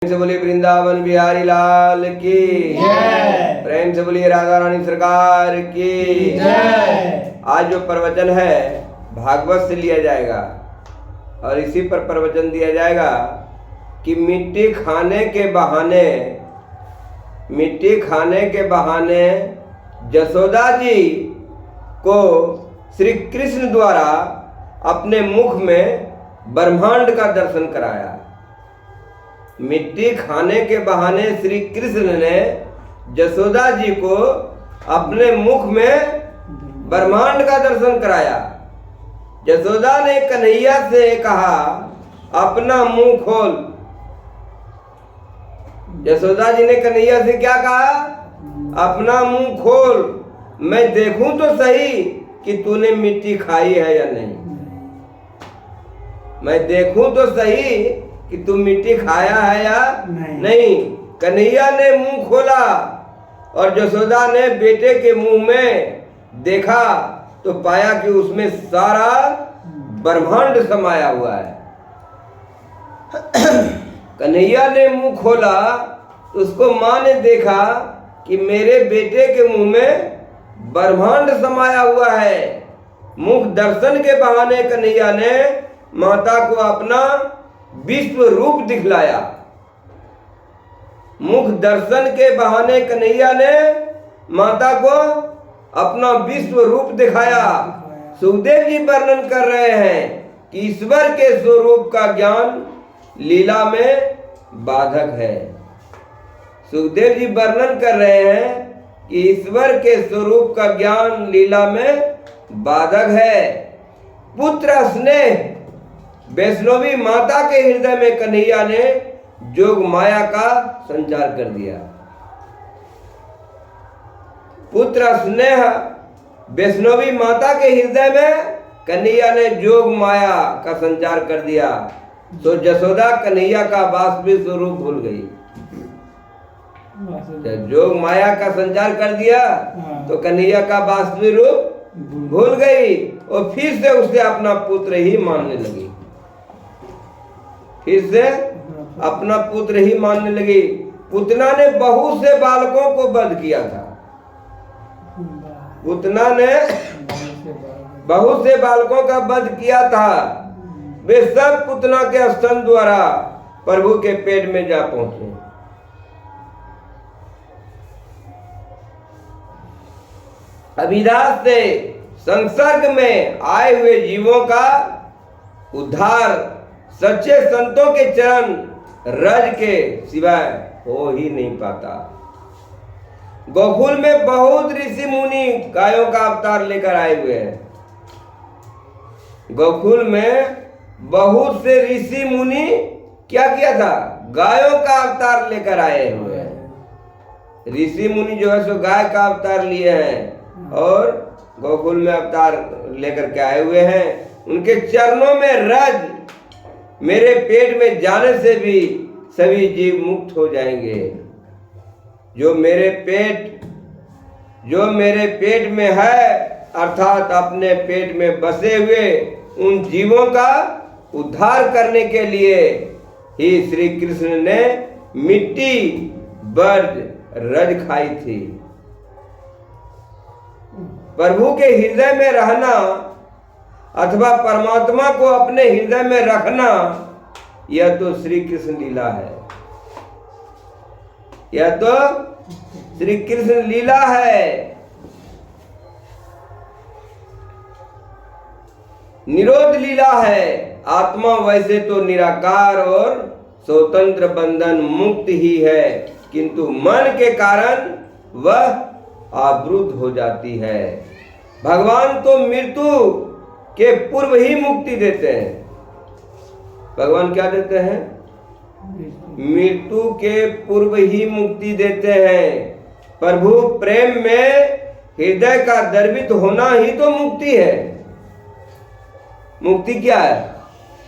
से बोलिए वृंदावन बिहारी लाल की जय। प्रेम से बोलिए राधा रानी सरकार की जय। आज जो प्रवचन है भागवत से लिया जाएगा और इसी पर प्रवचन दिया जाएगा कि मिट्टी खाने के बहाने यशोदा जी को श्री कृष्ण द्वारा अपने मुख में ब्रह्मांड का दर्शन कराया। मिट्टी खाने के बहाने श्री कृष्ण ने यशोदा जी को अपने मुख में ब्रह्मांड का दर्शन कराया। यशोदा ने कन्हैया से कहा अपना मुंह खोल। यशोदा जी ने कन्हैया से क्या कहा? अपना मुंह खोल, मैं देखूं तो सही कि तूने मिट्टी खाई है या नहीं। मैं देखूं तो सही कि तू मिट्टी खाया है या नहीं। कन्हैया ने मुंह खोला और यशोदा ने बेटे के मुंह में देखा तो पाया कि उसमें सारा ब्रह्मांड समाया हुआ है। कन्हैया ने मुंह खोला तो उसको मां ने देखा कि मेरे बेटे के मुंह में ब्रह्मांड समाया हुआ है। मुख दर्शन के बहाने कन्हैया ने माता को अपना विश्व रूप दिखलाया। मुख दर्शन के बहाने कन्हैया ने माता को अपना विश्व रूप दिखाया। सुखदेव जी वर्णन कर रहे हैं कि ईश्वर के स्वरूप का ज्ञान लीला में बाधक है। सुखदेव जी वर्णन कर रहे हैं कि ईश्वर के स्वरूप का ज्ञान लीला में बाधक है। पुत्र स्नेह वैष्णवी माता के हृदय में कन्हैया ने जोग माया का संचार कर दिया। पुत्र स्नेह वैष्णवी माता के हृदय में कन्हैया ने जोग माया का संचार कर दिया। तो यशोदा कन्हैया का वास्तविक स्वरूप भूल गई। जब जोग माया का संचार कर दिया तो कन्हैया का वास्तविक रूप भूल गई और फिर से उसे अपना पुत्र ही मानने लगी। फिर से अपना पुत्र ही मानने लगी। पुतना ने बहुत से बालकों को वध किया था। पुतना ने बहुत से बालकों का वध किया था। वे सब पुतना के स्तन द्वारा प्रभु के पेट में जा पहुंचे। अभिलाष से संसर्ग में आए हुए जीवों का उद्धार सच्चे संतों के चरण रज के सिवाय हो ही नहीं पाता। गोकुल में बहुत ऋषि मुनि गायों का अवतार लेकर आए हुए हैं। गोकुल में बहुत से ऋषि मुनि क्या किया था? गायों का अवतार लेकर आए हुए हैं। ऋषि मुनि जो है सो गाय का अवतार लिए हैं और गोकुल में अवतार लेकर के आए हुए हैं। उनके चरणों में रज मेरे पेट में जाने से भी सभी जीव मुक्त हो जाएंगे। जो मेरे पेट में है अर्थात अपने पेट में बसे हुए उन जीवों का उद्धार करने के लिए ही श्री कृष्ण ने मिट्टी बर्ज रज खाई थी। प्रभु के हृदय में रहना अथवा परमात्मा को अपने हृदय में रखना यह तो श्री कृष्ण लीला है। यह तो श्री कृष्ण लीला है। निरोध लीला है। आत्मा वैसे तो निराकार और स्वतंत्र बंधन मुक्त ही है, किंतु मन के कारण वह आवृत हो जाती है। भगवान तो मृत्यु के पूर्व ही मुक्ति देते हैं। भगवान क्या देते हैं? मृत्यु के पूर्व ही मुक्ति देते हैं। प्रभु प्रेम में हृदय का द्रवित होना ही तो मुक्ति है। मुक्ति क्या है?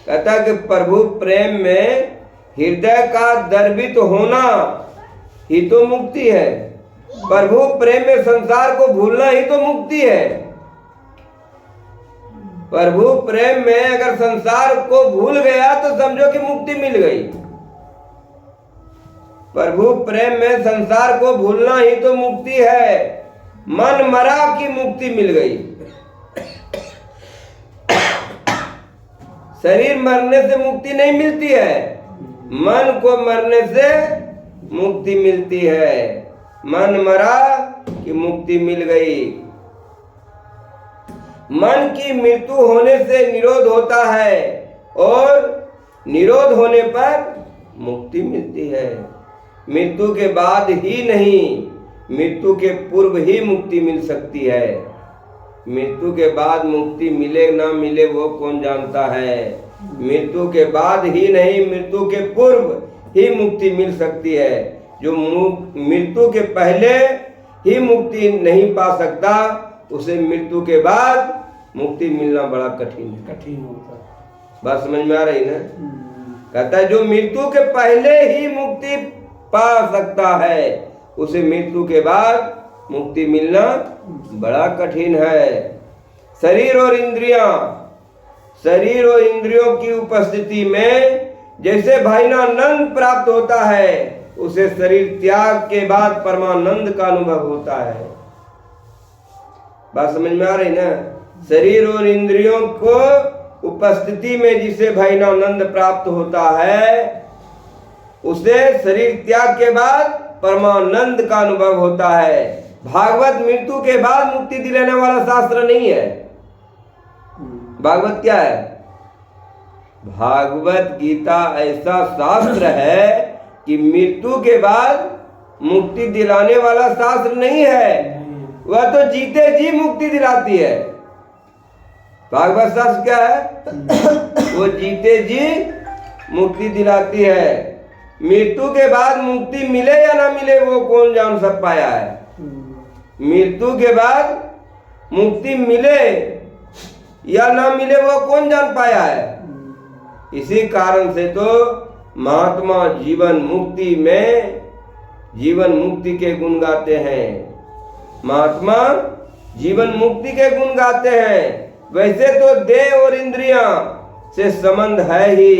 कहता है कि प्रभु प्रेम में हृदय का द्रवित होना ही तो मुक्ति है। प्रभु प्रेम में संसार को भूलना ही तो मुक्ति है। प्रभु प्रेम में अगर संसार को भूल गया तो समझो कि मुक्ति मिल गई। प्रभु प्रेम में संसार को भूलना ही तो मुक्ति है। मन मरा कि मुक्ति मिल गई। शरीर मरने से मुक्ति नहीं मिलती है, मन को मरने से मुक्ति मिलती है। मन मरा कि मुक्ति मिल गई। मन की मृत्यु होने से निरोध होता है और निरोध होने पर मुक्ति मिलती है। मृत्यु के बाद ही नहीं, मृत्यु के पूर्व ही मुक्ति मिल सकती है। मृत्यु के बाद मुक्ति मिले ना मिले वो कौन जानता है। मृत्यु के बाद ही नहीं, मृत्यु के पूर्व ही मुक्ति मिल सकती है। जो मृत्यु के पहले ही मुक्ति नहीं पा सकता, उसे मृत्यु के बाद मुक्ति मिलना बड़ा कठिन होता है। बात समझ में आ रही ना? कहता है जो मृत्यु के पहले ही मुक्ति पा सकता है, उसे मृत्यु के बाद मुक्ति मिलना बड़ा कठिन है। शरीर और इंद्रियों की उपस्थिति में जैसे भावनानंद प्राप्त होता है, उसे शरीर त्याग के बाद परमानंद का अनुभव होता है। बात समझ में आ रही ना? शरीर और इंद्रियों को उपस्थिति में जिसे भावनानंद प्राप्त होता है, उसे शरीर त्याग के बाद परमानंद का अनुभव होता है। भागवत मृत्यु के बाद मुक्ति दिलाने वाला शास्त्र नहीं है। भागवत क्या है? भागवत गीता ऐसा शास्त्र है कि मृत्यु के बाद मुक्ति दिलाने वाला शास्त्र नहीं है। वह तो जीते जी मुक्ति दिलाती है। भागवत शास्त्र क्या है? वो जीते जी मुक्ति दिलाती है। मृत्यु के बाद मुक्ति मिले या ना मिले वो कौन जान सब पाया है। मृत्यु के बाद मुक्ति मिले या ना मिले वो कौन जान पाया है। इसी कारण से तो महात्मा जीवन मुक्ति के गुण गाते हैं। महात्मा जीवन मुक्ति के गुण गाते हैं। वैसे तो देह और इंद्रियां से संबंध है ही,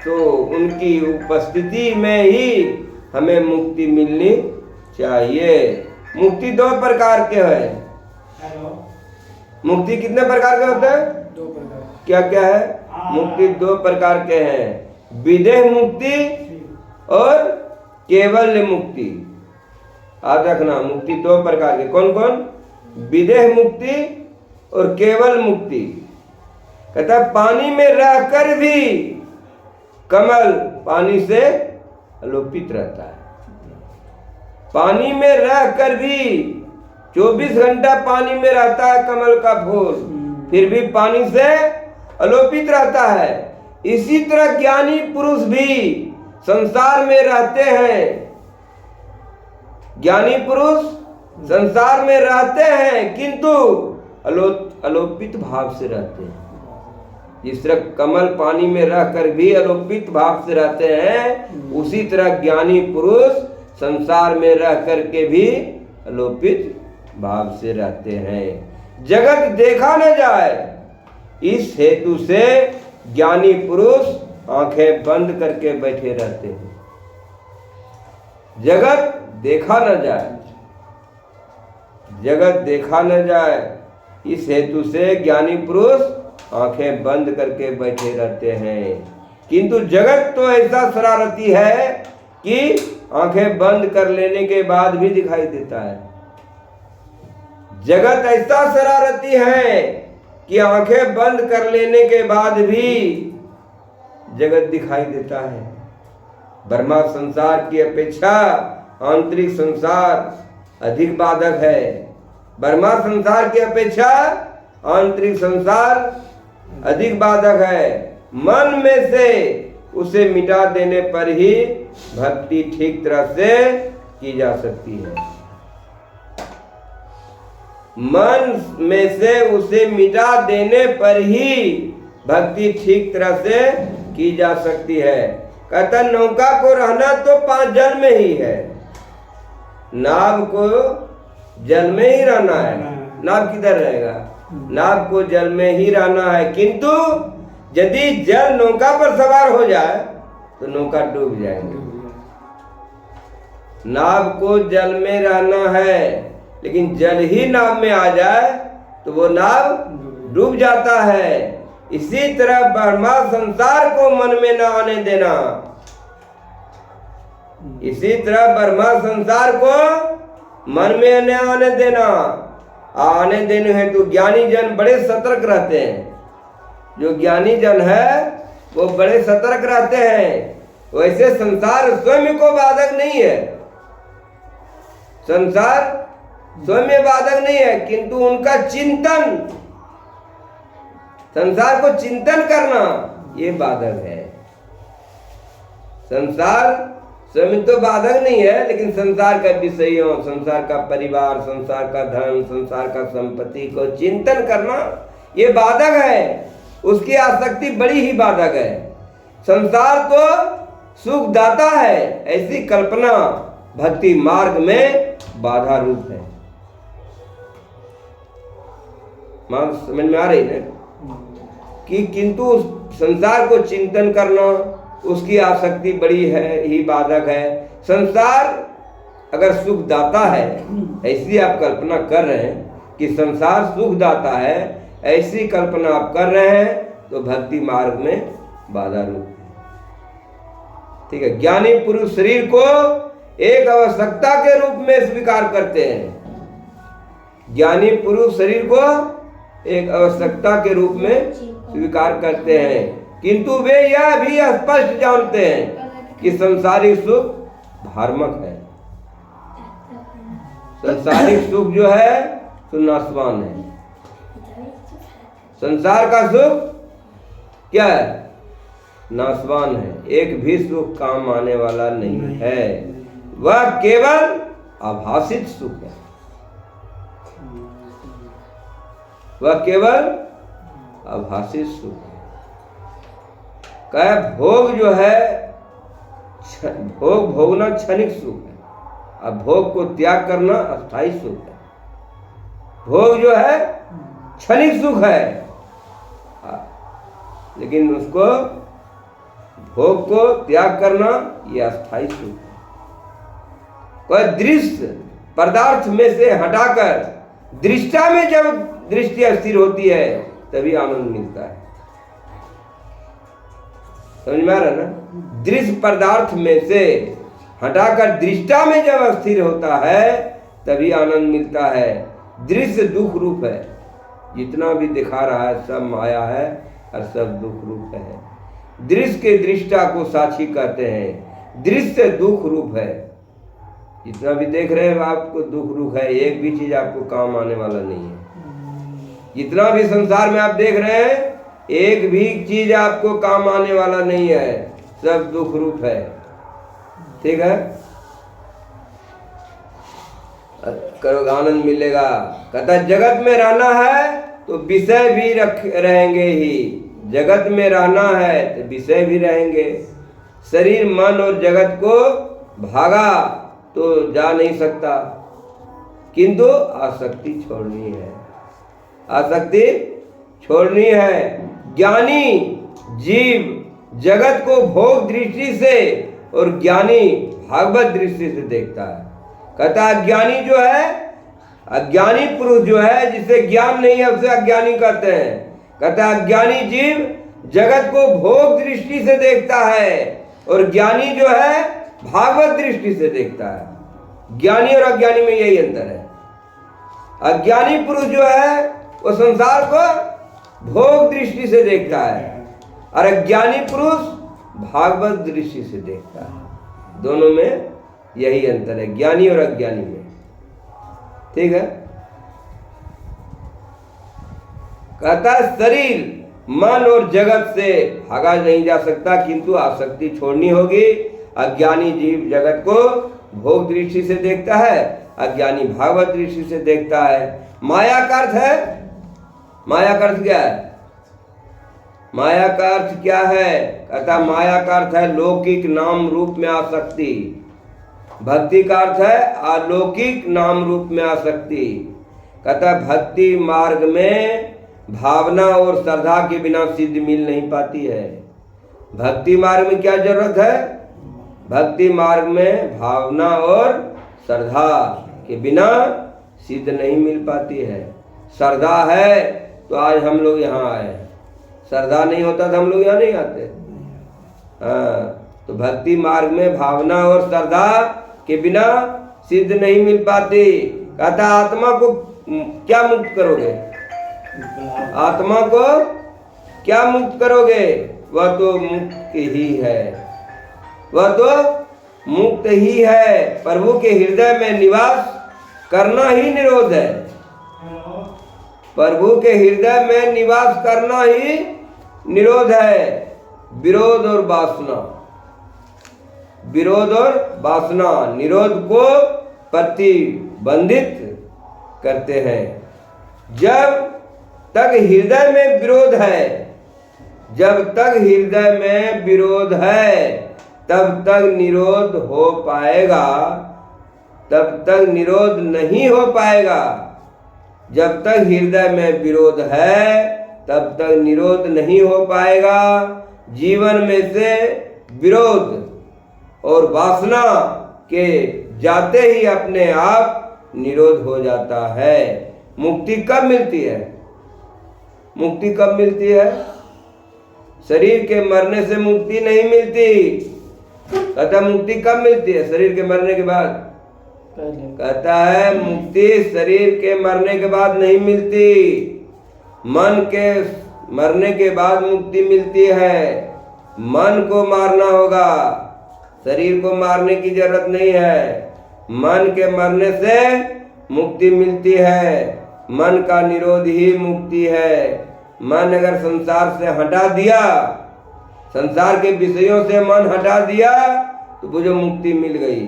तो उनकी उपस्थिति में ही हमें मुक्ति मिलनी चाहिए। मुक्ति दो प्रकार के है। मुक्ति कितने प्रकार के होते हैं? 2 प्रकार। क्या क्या है? मुक्ति 2 प्रकार के हैं, विदेह मुक्ति और केवल मुक्ति। याद रखना, मुक्ति 2 प्रकार के। कौन कौन? विदेह मुक्ति और केवल मुक्ति। कहता है पानी में रहकर भी कमल पानी से अलोपित रहता है। पानी में रहकर भी 24 घंटा पानी में रहता है कमल का फूल, फिर भी पानी से अलोपित रहता है। इसी तरह ज्ञानी पुरुष भी संसार में रहते हैं। ज्ञानी पुरुष संसार में रहते हैं, किंतु अलोपित भाव से रहते हैं। जिस तरह कमल पानी में रहकर भी अलोपित भाव से रहते हैं, उसी तरह ज्ञानी पुरुष संसार में रह करके भी अलोपित भाव से रहते हैं। जगत देखा न जाए, इस हेतु से ज्ञानी पुरुष आंखें बंद करके बैठे रहते हैं। जगत देखा न जाए, जगत देखा न जाए, इस हेतु से ज्ञानी पुरुष आंखें बंद करके बैठे रहते हैं। किंतु जगत तो ऐसा शरारती है कि आंखें बंद कर लेने के बाद भी दिखाई देता है। जगत ऐसा शरारती है कि आंखें बंद कर लेने के बाद भी जगत दिखाई देता है। ब्रह्मा संसार की अपेक्षा आंतरिक संसार अधिक बाधक है। ब्रह्मा संसार की अपेक्षा आंतरिक संसार अधिक बाधक है। मन में से उसे मिटा देने पर ही भक्ति ठीक तरह से की जा सकती है। मन में से उसे मिटा देने पर ही भक्ति ठीक तरह से की जा सकती है। कहता नौका को रहना तो 5 जल में ही है। नाव को जल में ही रहना है। नाव किधर रहेगा? नाव को जल में ही रहना है। किंतु यदि जल नौका पर सवार हो जाए तो नौका डूब जाएगी। नाव को जल में रहना है, लेकिन जल ही नाव में आ जाए तो वो नाव डूब जाता है। इसी तरह ब्रह्मा संसार को मन में न आने देना। इसी तरह ब्रह्मा संसार को मन में न आने देना। आने देने हैं तो ज्ञानी जन बड़े सतर्क रहते हैं। जो ज्ञानी जन है वो बड़े सतर्क रहते हैं। वैसे संसार स्वयं को बाधक नहीं है, संसार स्वयं बाधक नहीं है, किंतु उनका चिंतन, संसार को चिंतन करना ये बाधक है। संसार स्वयं तो बाधक नहीं है, लेकिन संसार का विषयों, संसार का परिवार, संसार का धन, संसार का संपत्ति को चिंतन करना ये बाधक है। उसकी आसक्ति बड़ी ही बाधक है। संसार तो सुख दाता है, ऐसी कल्पना भक्ति मार्ग में बाधा रूप है। मान समझ में आ रही है कि किंतु संसार को चिंतन करना उसकी आसक्ति बड़ी है ही बाधक है। संसार अगर सुख दाता है, ऐसी आप कल्पना कर रहे हैं कि संसार सुख दाता है, ऐसी कल्पना आप कर रहे हैं तो भक्ति मार्ग में बाधा रूप है। ठीक है। ज्ञानी पुरुष शरीर को एक आवश्यकता के रूप में स्वीकार करते हैं। ज्ञानी पुरुष शरीर को एक आवश्यकता के रूप में स्वीकार करते हैं, किंतु वे यह भी स्पष्ट जानते हैं कि संसारिक सुख भ्रामक है। संसारिक सुख जो है तो नाशवान है। संसार का सुख क्या है? नाशवान है। एक भी सुख काम आने वाला नहीं है। वह केवल आभासित सुख है। वह केवल आभासित सुख है। कहे भोग जो है, भोग भोगना क्षणिक सुख है, अब भोग को त्याग करना अस्थायी सुख है। भोग जो है क्षणिक सुख है, लेकिन उसको भोग को त्याग करना यह अस्थायी सुख है। कोई दृश्य पदार्थ में से हटाकर दृष्टा में जब दृष्टि स्थिर होती है तभी आनंद मिलता है। समझ में आ रहा ना? दृश्य पदार्थ में से हटाकर दृष्टा में जब स्थिर होता है तभी आनंद मिलता है। दृश्य दुख रूप है। जितना भी दिखा रहा है सब माया है और सब दुख रूप है। दृश्य के दृष्टा को साक्षी कहते हैं। दृश्य दुख रूप है। जितना भी देख रहे हैं आपको दुख रूप है। एक भी चीज आपको काम आने वाला नहीं है। जितना भी संसार में आप देख रहे हैं एक भी चीज आपको काम आने वाला नहीं है, सब दुख रूप है। ठीक है। करो आनंद मिलेगा। कहता जगत में रहना है तो विषय भी रहेंगे ही। जगत में रहना है तो विषय भी रहेंगे। शरीर मन और जगत को भागा तो जा नहीं सकता, किंतु आसक्ति छोड़नी है। आसक्ति छोड़नी है। ज्ञानी जीव जगत को भोग दृष्टि से और ज्ञानी भागवत दृष्टि से देखता है। कहता अज्ञानी जो है, अज्ञानी पुरुष जो है जिसे ज्ञान नहीं है उसे अज्ञानी कहते हैं। कहता अज्ञानी जीव जगत को भोग दृष्टि से देखता है और ज्ञानी जो है भागवत दृष्टि से देखता है। ज्ञानी और अज्ञानी में यही अंतर है। अज्ञानी पुरुष जो है वो संसार को भोग दृष्टि से देखता है और अज्ञानी पुरुष भागवत दृष्टि से देखता है। दोनों में यही अंतर है, ज्ञानी और अज्ञानी में। ठीक है। कहता है शरीर मन और जगत से भागा नहीं जा सकता, किंतु आसक्ति छोड़नी होगी। अज्ञानी जीव जगत को भोग दृष्टि से देखता है, अज्ञानी भागवत दृष्टि से देखता है। माया का अर्थ है, माया का अर्थ क्या है? माया का अर्थ क्या है? कहता माया का अर्थ है लौकिक नाम रूप में आसक्ति। भक्ति का अर्थ है अलौकिक नाम रूप में आसक्ति। कहता भक्ति मार्ग में भावना और श्रद्धा के बिना सिद्धि मिल नहीं पाती है। भक्ति मार्ग में क्या जरूरत है? भक्ति मार्ग में भावना और श्रद्धा के बिना सिद्ध नहीं मिल पाती है। श्रद्धा है तो आज हम लोग यहाँ आए, श्रद्धा नहीं होता तो हम लोग यहाँ नहीं आते। तो भक्ति मार्ग में भावना और श्रद्धा के बिना सिद्ध नहीं मिल पाती। कहता आत्मा को क्या मुक्त करोगे, आत्मा को क्या मुक्त करोगे, वह तो मुक्त ही है, वह तो मुक्त ही है। प्रभु के हृदय में निवास करना ही निरोध है, प्रभु के हृदय में निवास करना ही निरोध है। विरोध और वासना, विरोध और वासना निरोध को प्रतिबंधित करते हैं। जब तक हृदय में विरोध है, जब तक हृदय में विरोध है तब तक निरोध हो पाएगा, तब तक निरोध नहीं हो पाएगा। जब तक हृदय में विरोध है तब तक निरोध नहीं हो पाएगा। जीवन में से विरोध और वासना के जाते ही अपने आप निरोध हो जाता है। मुक्ति कब मिलती है, मुक्ति कब मिलती है? शरीर के मरने से मुक्ति नहीं मिलती। कहता मुक्ति कब मिलती है? शरीर के मरने के बाद। कहता है मुक्ति शरीर के मरने के बाद नहीं मिलती, मन के मरने के बाद मुक्ति मिलती है। मन को मारना होगा, शरीर को मारने की जरूरत नहीं है। मन के मरने से मुक्ति मिलती है, मन का निरोध ही मुक्ति है। मन अगर संसार से हटा दिया, संसार के विषयों से मन हटा दिया तो मुझे मुक्ति मिल गई।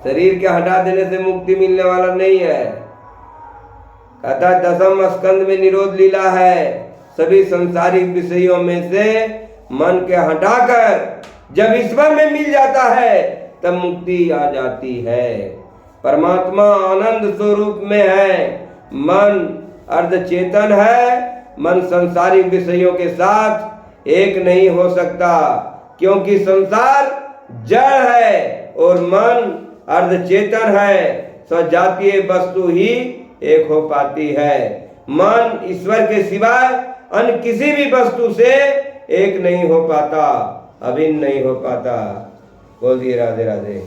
शरीर के हटा देने से मुक्ति मिलने वाला नहीं है। कहता दसम स्कंद में निरोध लीला है। सभी संसारिक विषयों में से मन के हटाकर जब ईश्वर में मिल जाता है तब मुक्ति आ जाती है। परमात्मा आनंद स्वरूप में है। मन अर्धचेतन है, मन संसारिक विषयों के साथ एक नहीं हो सकता, क्योंकि संसार जड़ है और मन अर्धचेतन है। सजातीय वस्तु ही एक हो पाती है। मन ईश्वर के सिवाय अन्य किसी भी वस्तु से एक नहीं हो पाता, अभिन्न नहीं हो पाता। बोलिए राधे राधे।